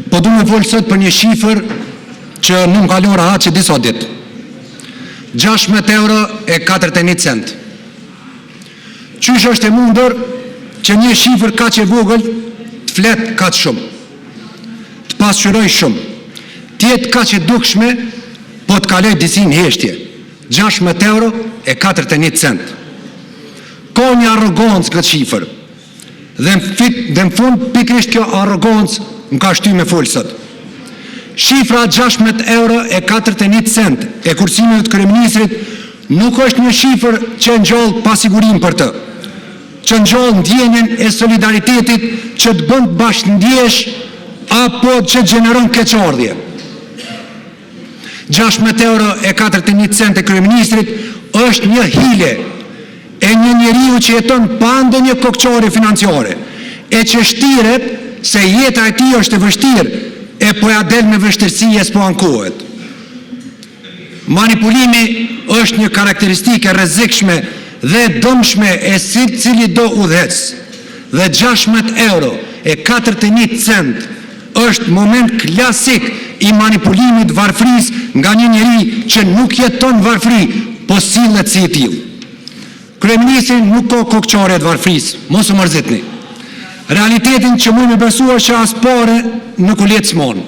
Po du me folë sot për një shifër që nuk më kalon rahat që disa ditë. 16 euro e 41 cent. Qysh është e mundur që një shifër ka që vogël të flet ka të shumë, të pasqyroj shumë, tjetë ka që dukshme, po të kaloj disin heshtje. 16 euro e 41 cent. Ka një arrogancë këtë shifër. Dhe në fund pikrisht kjo arrogancë më ka shty me folë sot. Shifra 16 euro e 41 cent e kursimit të kryeministrit nuk është një shifër që ngjall pasigurim për të, që ngjall ndjenjen e solidaritetit që të bën bashkëndjesh apo që gjeneron keqardhje. 16 euro e 41 cent e kryeministrit është një hile e një njeriu që jeton pa ndonjë kokçare financiare, e që shtiret se jeta e tij është e vështirë, e po ja del me vështirësi e s'po ankohet. Manipulimi është një karakteristikë e rrezikshme dhe dëmshme e cili do udhëhec. Dhe 16 euro e 41 cent është moment klasik i manipulimit varfërisë nga një njeri që nuk jeton varfëri, po sillet si i tillë. Kryeministri nuk ka kokçare të varfërisë, mos u mërzitni. Realitetin që mund me besu është që as pare në kulet s'mon.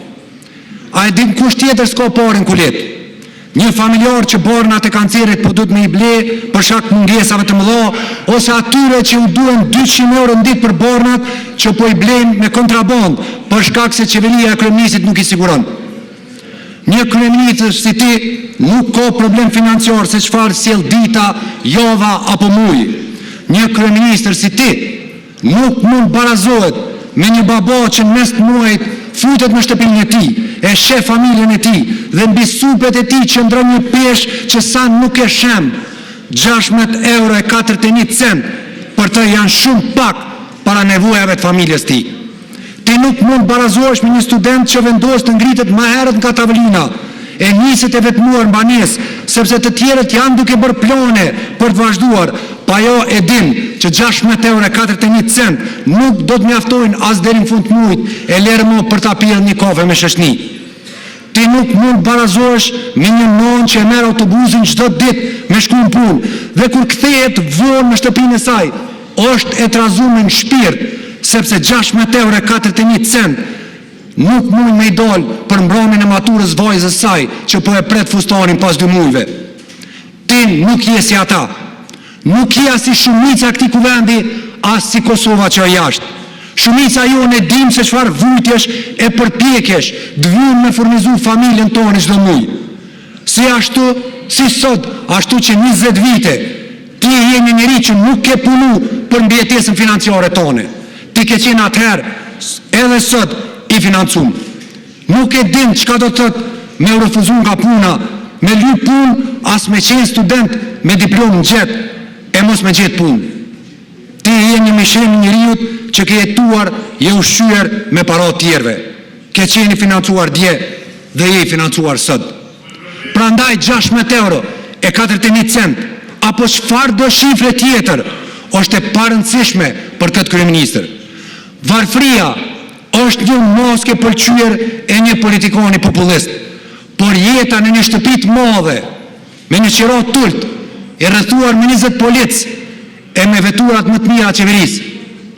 A e din kush tjetër s'ka pare në kulet? Një familjar që bornat e kancerit po du të me i ble për shak mungesave të mëdha, ose atyre që u duen 200 euro në ditë për bornat që po i blejnë me kontraband për shkak se qeveria e kryeministit nuk i siguron. Një kryeministër si ti nuk ka problem financiar se çfarë sjell dita, java apo muj. Një kryeministër si ti nuk mund barazohet me një baba që në mes të muajit futet në shtëpinë e tij, e sheh familjen e tij dhe mbi supet e tij qëndron një peshë që sa nuk e shem. 16 euro e 41 cent për të janë shumë pak para nevojave të familjes tij. Ti nuk mund barazohesh me një student që vendos të ngritet më herët nga tavolina, e niset e vetmuar në banesë, sepse të tjerët janë duke bërë plane për të vazhduar, pa jo e din që 16 euro e 41 cent nuk do të mjaftojnë as deri në fund të muajit, e lërë më për ta pirë një kafe me shoqni. Ti nuk mund barazohesh me një nonë që e merr autobusin çdo ditë me shku në punë, dhe kur kthehet vonë në shtëpinë e saj, është e trazuar në shpirt, sepse 16 euro e 41 cent nuk mund me i dal për mbrëmjen e maturës vajzës saj që po e pret fustanin pas 2 muajve. Ti nuk je si ata. Nuk je si shumica këtij kuvendi, as si Kosova që është jashtë. Shumica jonë e dim se çfarë vujtjesh e përpjekjesh, dëvyn me furnizu familjen tonë çdo muaj. Si ashtu, si sot, ashtu që 20 vite, ti je një njeri që nuk ke punu për mbijetesën financiare tone. Ti ke qenë atëherë, edhe sot, i financum. Nuk e din çka do të thotë me u refuzu nga puna, me lyp punë, as me qenë student me diplomë në gjet, e mos me gjet punë. Ti je një mishen njeriu që ke jetuar, je ushqyer me para të tjerëve. Ke qenë i financuar dje dhe je i financuar sot. Prandaj 16 euro e 41 cent, apo çfarë do shifre tjetër, është e parëndësishme për këtë kryeministër. Varfëria është një moske pëlqyer e një politikoni popullist, por jeta në një shtëpi të madhe, me një qiro tult, e rrethuar me 20 polic, e me veturat më të mira të qeverisë.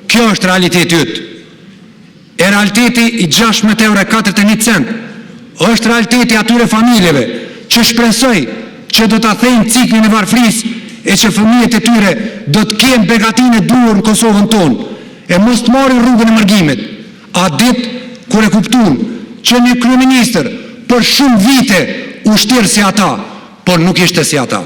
Kjo është realiteti yt. E realiteti i 16 euro e 41 cent është realiteti atyre familjeve që shpresoj që do ta thejnë ciklin e varfërisë e që fëmijët e tyre do të kenë begatinë e duhur në Kosovën tonë, e mos të marrin rrugën e mërgimit. A ditë kur e kuptuan që një kryeministër për shumë vite u shtirë si ata, por nuk ishte si ata.